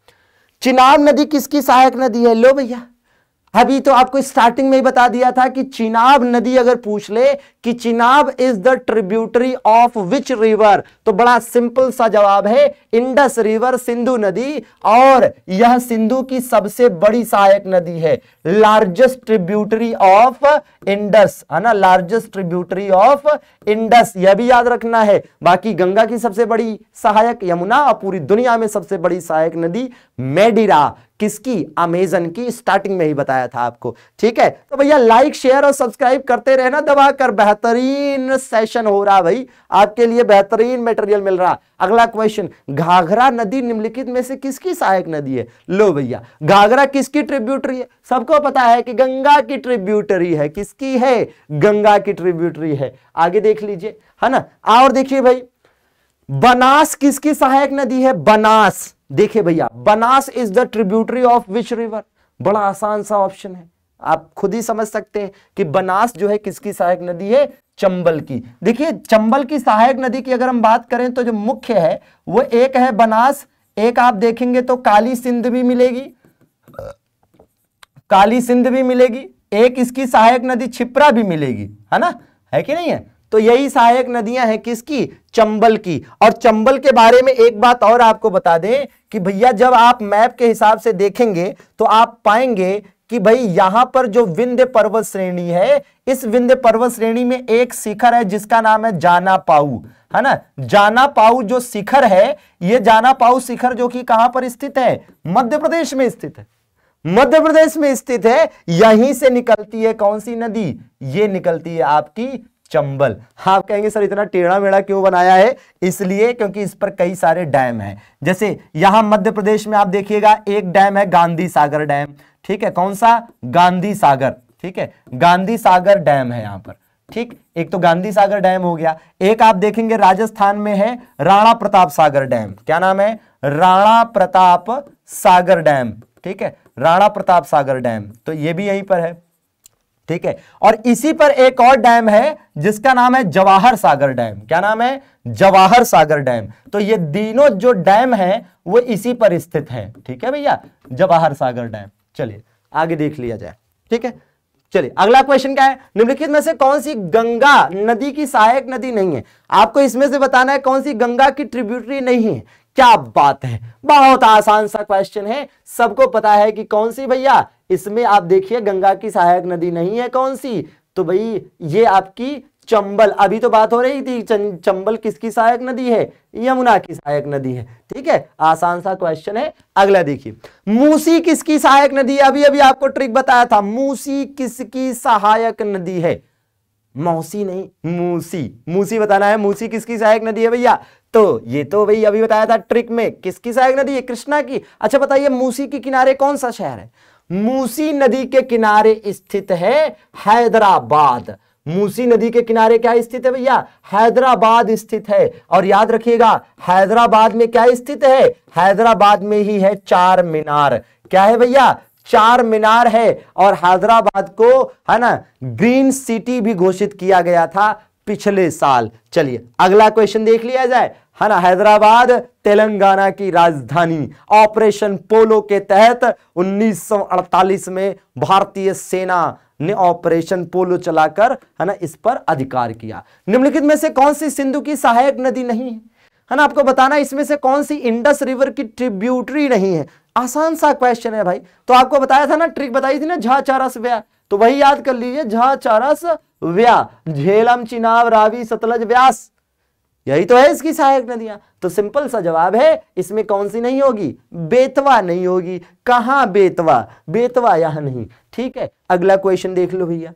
चिनाब नदी किसकी सहायक नदी है, लो भैया, अभी तो आपको स्टार्टिंग में ही बता दिया था कि चिनाब नदी अगर पूछ ले कि Chenab is the tributary of which river, तो बड़ा सिंपल सा जवाब है इंडस रिवर, सिंधु नदी। और यह सिंधु की सबसे बड़ी सहायक नदी है, लार्जेस्ट ट्रिब्यूटरी ऑफ इंडस, है ना, लार्जेस्ट ट्रिब्यूटरी ऑफ इंडस, यह भी याद रखना है। बाकी गंगा की सबसे बड़ी सहायक यमुना, और पूरी दुनिया में सबसे बड़ी सहायक नदी मेडिरा, किसकी, अमेजन की, स्टार्टिंग में ही बताया था आपको, ठीक है। तो भैया लाइक शेयर और सब्सक्राइब करते रहना दबाकर, बेहतरीन सेशन हो रहा भाई, आपके लिए बेहतरीन मटेरियल मिल रहा। अगला क्वेश्चन, घाघरा नदी निम्नलिखित में से किसकी सहायक नदी है, लो भैया, घाघरा किसकी ट्रिब्यूटरी है, सबको पता है कि गंगा की ट्रिब्यूटरी है। किसकी है, गंगा की ट्रिब्यूटरी है। आगे देख लीजिए, है ना। और देखिए भाई, बनास किसकी सहायक नदी है, बनास, देखिए भैया, Banas is the tributary of which river. बड़ा आसान सा ऑप्शन है, आप खुद ही समझ सकते हैं कि बनास जो है किसकी सहायक नदी है, चंबल की। देखिए चंबल की सहायक नदी की अगर हम बात करें तो जो मुख्य है वो एक है बनास, एक आप देखेंगे तो काली सिंध भी मिलेगी, काली सिंध भी मिलेगी, एक इसकी सहायक नदी क्षिप्रा भी मिलेगी, है ना, है कि नहीं है। तो यही सहायक नदियां हैं किसकी, चंबल की। और चंबल के बारे में एक बात और आपको बता दें कि भैया जब आप मैप के हिसाब से देखेंगे तो आप पाएंगे कि भाई यहां पर जो विंध्य पर्वत श्रेणी है, इस विंध्य पर्वत श्रेणी में एक शिखर है जिसका नाम है जाना पाऊ, है ना। जाना पाऊ जो शिखर है, ये जाना पाऊ शिखर जो कि कहां पर स्थित है, मध्य प्रदेश में स्थित है, मध्य प्रदेश में स्थित है। यहीं से निकलती है कौन सी नदी, ये निकलती है आपकी चंबल। आप कहेंगे सर इतना टेढ़ा मेढ़ा क्यों बनाया है, इसलिए क्योंकि इस पर कई सारे डैम हैं। जैसे यहां मध्य प्रदेश में आप देखिएगा एक डैम है गांधी सागर डैम, ठीक है, कौन सा, गांधी सागर, ठीक है, गांधी सागर डैम है यहां पर, ठीक। एक तो गांधी सागर डैम हो गया, एक आप देखेंगे राजस्थान में है राणा प्रताप सागर डैम, क्या नाम है, राणा प्रताप सागर डैम, ठीक है, राणा प्रताप सागर डैम, तो ये भी यहीं पर है, ठीक है। और इसी पर एक और डैम है जिसका नाम है जवाहर सागर डैम, क्या नाम है, जवाहर सागर डैम। तो ये तीनों जो डैम है वो इसी पर स्थित है, ठीक है भैया, जवाहर सागर डैम। चलिए आगे देख लिया जाए, ठीक है। चलिए अगला क्वेश्चन क्या है, निम्नलिखित में से कौन सी गंगा नदी की सहायक नदी नहीं है। आपको इसमें से बताना है कौन सी गंगा की ट्रिब्यूटरी नहीं है। क्या बात है, बहुत आसान सा क्वेश्चन है, सबको पता है कि कौन सी भैया, इसमें आप देखिए गंगा की सहायक नदी नहीं है कौन सी, तो भाई ये आपकी चंबल। अभी तो बात हो रही थी चंबल किसकी सहायक नदी है, यमुना की सहायक नदी है, ठीक है, आसान सा क्वेश्चन है। अगला देखिए, मूसी किसकी सहायक नदी है, अभी अभी आपको ट्रिक बताया था, मूसी किसकी सहायक नदी है, मौसी नहीं, मूसी, मूसी बताना है, मूसी किसकी सहायक नदी है भैया। तो ये तो भाई अभी बताया था ट्रिक में, किसकी सहायक नदी है, कृष्णा की। अच्छा बताइए मूसी के किनारे कौन सा शहर है, मूसी नदी के किनारे स्थित है हैदराबाद। मूसी नदी के किनारे क्या स्थित है भैया, हैदराबाद स्थित है। और याद रखिएगा हैदराबाद में क्या स्थित है, हैदराबाद में ही है चार मीनार, क्या है भैया, चार मीनार है। और हैदराबाद को, है ना, ग्रीन सिटी भी घोषित किया गया था पिछले साल। चलिए अगला क्वेश्चन देख लिया जाए, है ना। हैदराबाद तेलंगाना की राजधानी, ऑपरेशन पोलो के तहत 1948 में भारतीय सेना ने ऑपरेशन पोलो चलाकर, है ना, इस पर अधिकार किया। निम्नलिखित में से कौन सी सिंधु की सहायक नदी नहीं है ना, आपको बताना इसमें से कौन सी इंडस रिवर की ट्रिब्यूटरी नहीं है। आसान सा क्वेश्चन है भाई, तो आपको बताया था ना, ट्रिक बताई थी ना, झा चरस व्या, तो वही याद कर लीजिए, झा चरस व्या, झेलम चिनाब रावी सतलज व्यास, यही तो है इसकी सहायक नदियां। तो सिंपल सा जवाब है, इसमें कौन सी नहीं होगी, बेतवा नहीं होगी। कहां बेतवा, बेतवा यहां नहीं, ठीक है। अगला क्वेश्चन देख लो भैया,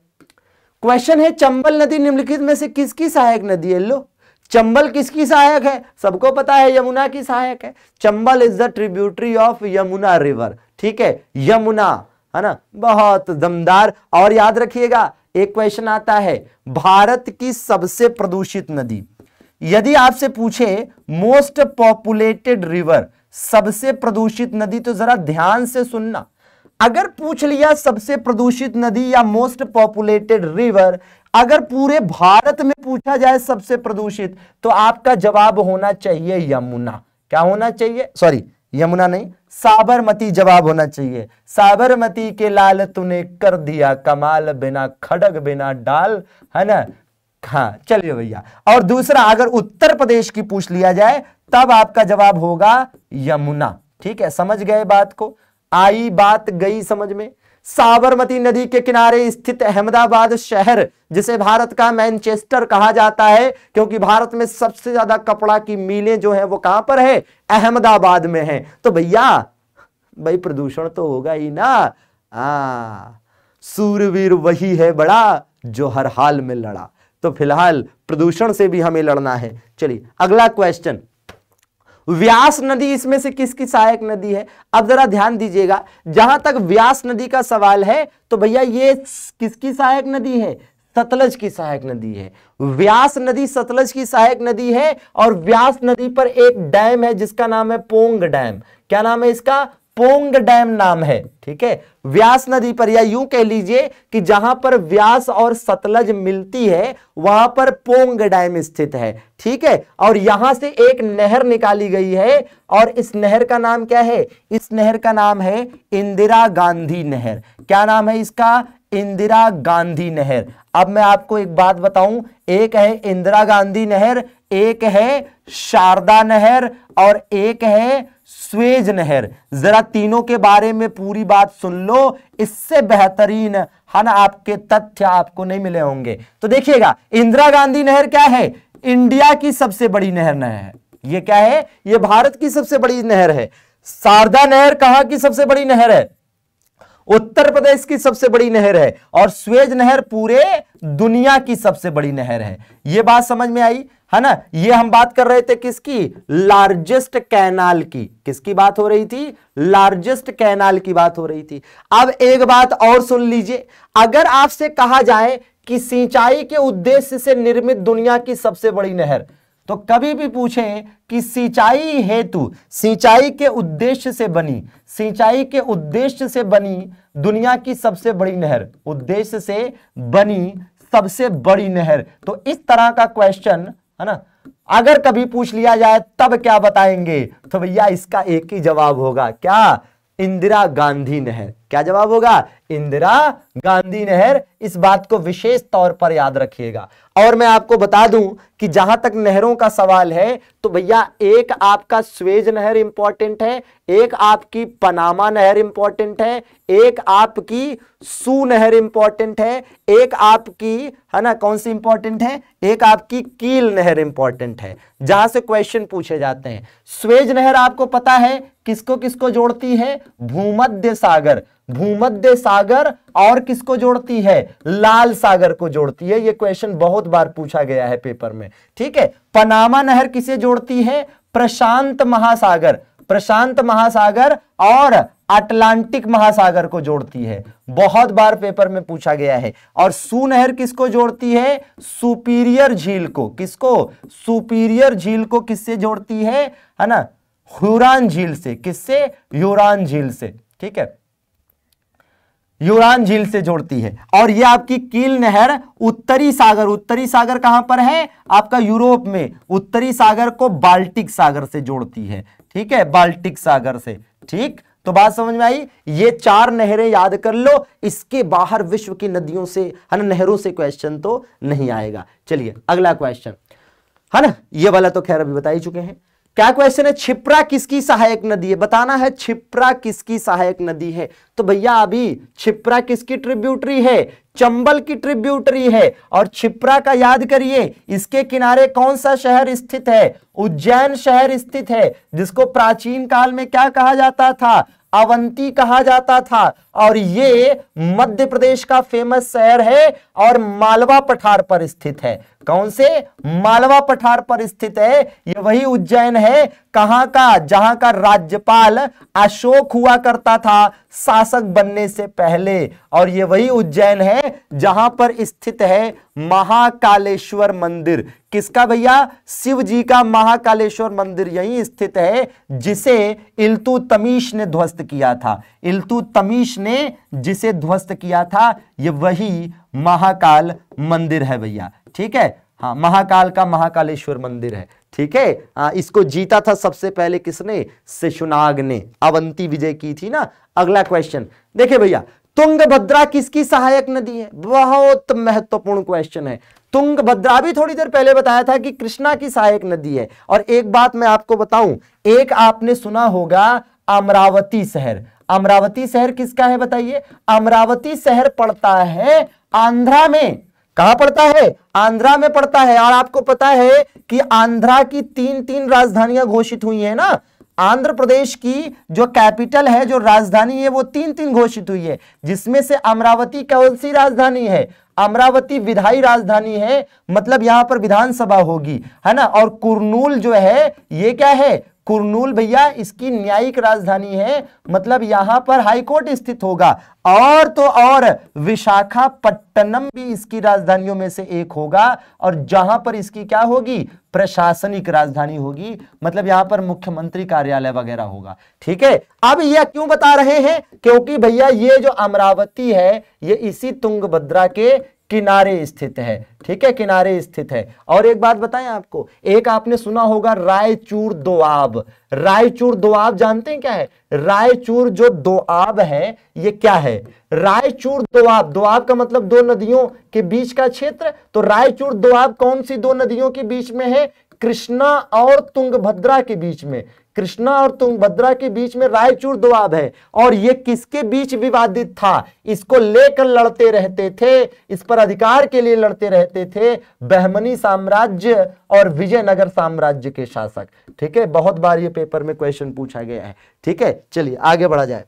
क्वेश्चन है चंबल नदी निम्नलिखित में से किसकी सहायक नदी है। लो चंबल किसकी सहायक है, सबको पता है यमुना की सहायक है। Chambal is the tributary of Yamuna river, ठीक है, यमुना, है ना, बहुत दमदार। और याद रखिएगा एक क्वेश्चन आता है, भारत की सबसे प्रदूषित नदी, यदि आपसे पूछे मोस्ट पॉपुलेटेड रिवर, सबसे प्रदूषित नदी, तो जरा ध्यान से सुनना। अगर पूछ लिया सबसे प्रदूषित नदी या मोस्ट पॉपुलेटेड रिवर, अगर पूरे भारत में पूछा जाए सबसे प्रदूषित, तो आपका जवाब होना चाहिए यमुना। क्या होना चाहिए, सॉरी यमुना नहीं, साबरमती जवाब होना चाहिए। साबरमती के लाल तूने कर दिया कमाल, बिना खड़ग बिना डाल, है ना। हाँ चलिए भैया। और दूसरा, अगर उत्तर प्रदेश की पूछ लिया जाए तब आपका जवाब होगा यमुना, ठीक है। समझ गए बात को, आई बात गई समझ में। साबरमती नदी के किनारे स्थित अहमदाबाद शहर, जिसे भारत का मैनचेस्टर कहा जाता है, क्योंकि भारत में सबसे ज्यादा कपड़ा की मिलें जो है वो कहां पर है, अहमदाबाद में है। तो भैया भाई प्रदूषण तो होगा ही ना। सूरवीर वही है बड़ा जो हर हाल में लड़ा। तो फिलहाल प्रदूषण से भी हमें लड़ना है। चलिए अगला क्वेश्चन, व्यास नदी इसमें से किसकी सहायक नदी है। अब जरा ध्यान दीजिएगा, जहां तक व्यास नदी का सवाल है तो भैया ये किसकी सहायक नदी है, सतलज की सहायक नदी है। व्यास नदी सतलज की सहायक नदी है। और व्यास नदी पर एक डैम है जिसका नाम है पोंग डैम। क्या नाम है इसका, पोंग डैम नाम है। ठीक है, व्यास नदी पर, या यूं कह लीजिए कि जहां पर व्यास और सतलज मिलती है वहां पर पोंग डैम स्थित है। ठीक है, और यहां से एक नहर निकाली गई है और इस नहर का नाम क्या है? इस नहर का नाम है इंदिरा गांधी नहर। क्या नाम है इसका? इंदिरा गांधी नहर। अब मैं आपको एक बात बताऊं, एक है इंदिरा गांधी नहर, एक है शारदा नहर और एक है स्वेज नहर। जरा तीनों के बारे में पूरी बात सुन लो, इससे बेहतरीन है ना आपके तथ्य आपको नहीं मिले होंगे। तो देखिएगा, इंदिरा गांधी नहर क्या है? इंडिया की सबसे बड़ी नहर है। ये क्या है? ये भारत की सबसे बड़ी नहर है। शारदा नहर कहां की सबसे बड़ी नहर है? उत्तर प्रदेश की सबसे बड़ी नहर है। और स्वेज नहर पूरे दुनिया की सबसे बड़ी नहर है। ये बात समझ में आई है ना? ये हम बात कर रहे थे किसकी? लार्जेस्ट कैनाल की। किसकी बात हो रही थी? लार्जेस्ट कैनाल की बात हो रही थी। अब एक बात और सुन लीजिए, अगर आपसे कहा जाए कि सिंचाई के उद्देश्य से निर्मित दुनिया की सबसे बड़ी नहर, तो कभी भी पूछें कि सिंचाई हेतु, सिंचाई के उद्देश्य से बनी, सिंचाई के उद्देश्य से बनी दुनिया की सबसे बड़ी नहर, उद्देश्य से बनी सबसे बड़ी नहर, तो इस तरह का क्वेश्चन है ना अगर कभी पूछ लिया जाए तब क्या बताएंगे? तो भैया इसका एक ही जवाब होगा, क्या? इंदिरा गांधी नहर। क्या जवाब होगा? इंदिरा गांधी नहर। इस बात को विशेष तौर पर याद रखिएगा। और मैं आपको बता दूं कि जहां तक नहरों का सवाल है तो भैया एक आपका स्वेज नहर इंपॉर्टेंट है, एक आपकी पनामा नहर इंपॉर्टेंट है, एक आपकी सू नहर इंपॉर्टेंट है, एक आपकी है ना कौन सी इंपॉर्टेंट है? एक आपकी कील नहर इंपॉर्टेंट है, जहां से क्वेश्चन पूछे जाते हैं। स्वेज नहर आपको पता है किसको किसको जोड़ती है? भूमध्य सागर, भूमध्य सागर और किसको जोड़ती है? लाल सागर को जोड़ती है। ये क्वेश्चन बहुत बार पूछा गया है पेपर में। ठीक है, पनामा नहर किसे जोड़ती है? प्रशांत महासागर, प्रशांत महासागर और अटलांटिक महासागर को जोड़ती है। बहुत बार पेपर में पूछा गया है। और सू नहर किसको जोड़ती है? सुपीरियर झील को। किसको? सुपीरियर झील को किससे जोड़ती है ना? ह्यूरॉन झील से। किससे? ह्यूरॉन झील से। ठीक है, ह्यूरॉन झील से जोड़ती है। और यह आपकी कील नहर उत्तरी सागर, उत्तरी सागर कहां पर है? आपका यूरोप में। उत्तरी सागर को बाल्टिक सागर से जोड़ती है। ठीक है, बाल्टिक सागर से। ठीक, तो बात समझ में आई? ये चार नहरें याद कर लो, इसके बाहर विश्व की नदियों से है ना नहरों से क्वेश्चन तो नहीं आएगा। चलिए अगला क्वेश्चन है ना, ये वाला तो खैर अभी बता ही चुके हैं। क्या क्वेश्चन है? क्षिप्रा किसकी सहायक नदी है? बताना है क्षिप्रा किसकी सहायक नदी है। तो भैया अभी क्षिप्रा किसकी ट्रिब्यूटरी है? चंबल की ट्रिब्यूटरी है। और क्षिप्रा का याद करिए, इसके किनारे कौन सा शहर स्थित है? उज्जैन शहर स्थित है, जिसको प्राचीन काल में क्या कहा जाता था? अवंती कहा जाता था। और ये मध्य प्रदेश का फेमस शहर है और मालवा पठार पर स्थित है। कौन से? मालवा पठार पर स्थित है। ये वही उज्जैन है, कहां का? जहां का राज्यपाल अशोक हुआ करता था शासक बनने से पहले। और ये वही उज्जैन है जहां पर स्थित है महाकालेश्वर मंदिर। किसका भैया? शिव जी का महाकालेश्वर मंदिर यहीं स्थित है, जिसे इल्तुतमिश ने ध्वस्त किया था। इल्तुतमिश ने जिसे ध्वस्त किया था, ये वही महाकाल मंदिर है भैया। ठीक है, हाँ, महाकाल का महाकालेश्वर मंदिर है। ठीक है, इसको जीता था सबसे पहले किसने? शिशुनाग ने। अवंती विजय की थी ना। अगला क्वेश्चन देखिए भैया, तुंगभद्रा किसकी सहायक नदी है? बहुत महत्वपूर्ण क्वेश्चन है। तुंगभद्रा भी थोड़ी देर पहले बताया था कि कृष्णा की सहायक नदी है। और एक बात मैं आपको बताऊं, एक आपने सुना होगा अमरावती शहर। अमरावती शहर किसका है बताइए? अमरावती शहर पड़ता है आंध्रा में। कहां पड़ता है? आंध्रा में पड़ता है। और आपको पता है कि आंध्रा की तीन राजधानियां घोषित हुई है ना। आंध्र प्रदेश की जो कैपिटल है, जो राजधानी है, वो तीन घोषित हुई है, जिसमें से अमरावती कौन सी राजधानी है? अमरावती विधायी राजधानी है, मतलब यहां पर विधानसभा होगी, है ना। और कुरनूल जो है, ये क्या है? कुरनूल भैया इसकी न्यायिक राजधानी है, मतलब यहां पर हाईकोर्ट स्थित होगा। और तो और विशाखापट्टनम भी इसकी राजधानियों में से एक होगा, और जहां पर इसकी क्या होगी, प्रशासनिक राजधानी होगी, मतलब यहां पर मुख्यमंत्री कार्यालय वगैरह होगा। ठीक है, अब यह क्यों बता रहे हैं, क्योंकि भैया ये जो अमरावती है ये इसी तुंगभद्रा के किनारे स्थित है। ठीक है, किनारे स्थित है। और एक बात बताएं आपको, एक आपने सुना होगा रायचूर दोआब। रायचूर दोआब जानते हैं क्या है? रायचूर जो दोआब है ये क्या है? रायचूर दोआब, दोआब का मतलब दो नदियों के बीच का क्षेत्र। तो रायचूर दोआब कौन सी दो नदियों के बीच में है? कृष्णा और तुंगभद्रा के बीच में। कृष्णा और तुंगभद्रा के बीच में रायचूर दोआब है। और ये किसके बीच विवादित था? इसको लेकर लड़ते रहते थे, इस पर अधिकार के लिए लड़ते रहते थे बहमनी साम्राज्य और विजयनगर साम्राज्य के शासक। ठीक है, बहुत बार ये पेपर में क्वेश्चन पूछा गया है। ठीक है, चलिए आगे बढ़ा जाए।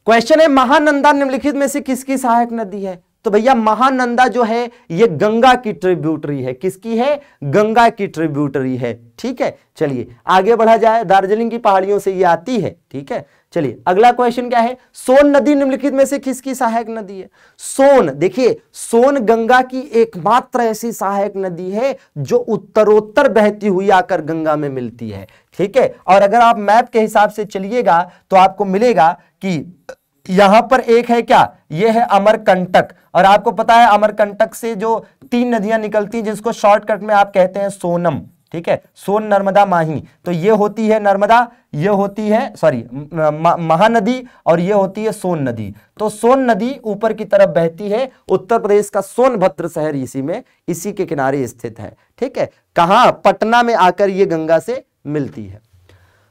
क्वेश्चन है, महानंदा निम्नलिखित में से किसकी सहायक नदी है? तो भैया महानंदा जो है ये गंगा की ट्रिब्यूटरी है। किसकी है? गंगा की ट्रिब्यूटरी है। ठीक है, चलिए आगे बढ़ा जाए। दार्जिलिंग की पहाड़ियों से ये आती है। ठीक है, चलिए अगला क्वेश्चन क्या है? सोन नदी निम्नलिखित में से किसकी सहायक नदी है? सोन, देखिए सोन गंगा की एकमात्र ऐसी सहायक नदी है जो उत्तरोत्तर बहती हुई आकर गंगा में मिलती है। ठीक है, और अगर आप मैप के हिसाब से चलिएगा तो आपको मिलेगा कि यहां पर एक है क्या, यह है अमरकंटक। और आपको पता है अमरकंटक से जो तीन नदियां निकलती हैं जिसको शॉर्टकट में आप कहते हैं सोनम। ठीक है, सोन नर्मदा माही। तो ये होती है नर्मदा, ये होती है महानदी, और ये होती है सोन नदी। तो सोन नदी ऊपर की तरफ बहती है, उत्तर प्रदेश का सोनभद्र शहर इसी के किनारे स्थित है। ठीक है, कहां? पटना में आकर ये गंगा से मिलती है।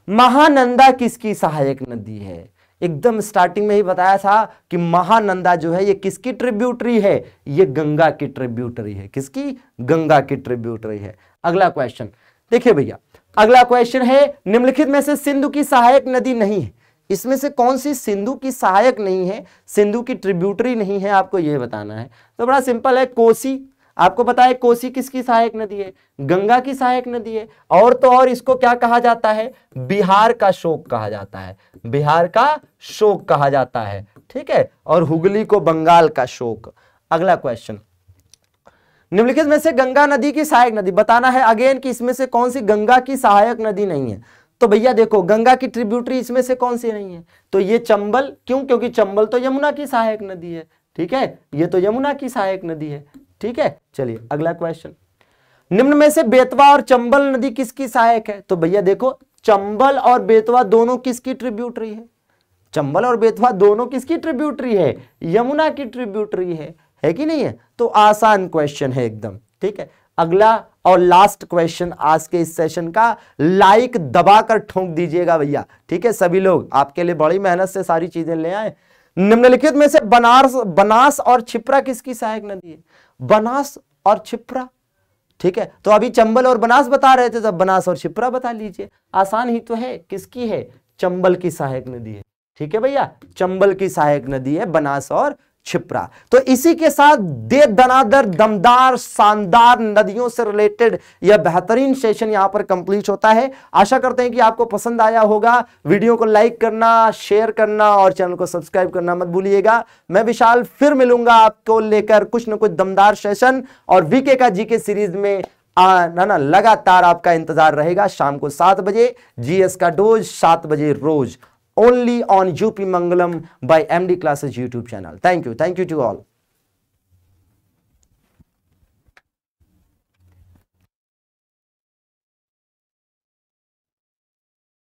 महानंदा किसकी सहायक नदी है? एकदम स्टार्टिंग में ही बताया था कि महानंदा जो है ये किसकी ट्रिब्यूटरी है? ये गंगा की ट्रिब्यूटरी है। किसकी? गंगा की ट्रिब्यूटरी है। अगला क्वेश्चन देखिए भैया, अगला क्वेश्चन है, निम्नलिखित में से सिंधु की सहायक नदी नहीं है। इसमें से कौन सी सिंधु की सहायक नहीं है, सिंधु की ट्रिब्यूटरी नहीं है, आपको यह बताना है। तो बड़ा सिंपल है, कोसी। आपको पता है कोसी किसकी सहायक नदी है? गंगा की सहायक नदी है। और तो और इसको क्या कहा जाता है? बिहार का शोक कहा जाता है। बिहार का शोक कहा जाता है। ठीक है, और हुगली को बंगाल का शोक। अगला क्वेश्चन, निम्नलिखित में से गंगा नदी की सहायक नदी बताना है अगेन कि इसमें से कौन सी गंगा की सहायक नदी नहीं है। तो भैया देखो, गंगा की ट्रिब्यूटरी इसमें से कौन सी नहीं है? तो ये चंबल। क्यों? क्योंकि चंबल तो यमुना की सहायक नदी है। ठीक है, ये तो यमुना की सहायक नदी है। ठीक है, चलिए अगला क्वेश्चन, निम्न में से बेतवा और चंबल नदी किसकी सहायक है? तो भैया देखो, चंबल और बेतवा दोनों किसकी ट्रिब्यूटरी है? चंबल और बेतवा दोनों किसकी ट्रिब्यूटरी है? यमुना की ट्रिब्यूटरी है कि नहीं है? तो आसान क्वेश्चन है एकदम। ठीक है, अगला और लास्ट क्वेश्चन आज के इस सेशन का, लाइक दबाकर ठोक दीजिएगा भैया। ठीक है, सभी लोग आपके लिए बड़ी मेहनत से सारी चीजें ले आए। निम्नलिखित में से बनास और छिप्रा किसकी सहायक नदी है? बनास और छिप्रा। ठीक है, तो अभी चंबल और बनास बता रहे थे, तो बनास और छिप्रा बता लीजिए। आसान ही तो है। किसकी है? चंबल की सहायक नदी है। ठीक है भैया, चंबल की सहायक नदी है बनास और छिप्रा। तो इसी के साथ दे दनादर दमदार शानदार नदियों से रिलेटेड यह बेहतरीन सेशन यहां पर कंप्लीट होता है। आशा करते हैं कि आपको पसंद आया होगा। वीडियो को लाइक करना, शेयर करना और चैनल को सब्सक्राइब करना मत भूलिएगा। मैं विशाल फिर मिलूंगा आपको लेकर कुछ न कुछ दमदार सेशन, और वीके का जीके सीरीज में ना लगातार आपका इंतजार रहेगा। शाम को 7 बजे जीएस का डोज, 7 बजे रोज, only on UP Mangalam by MD Classes YouTube channel. Thank you to all.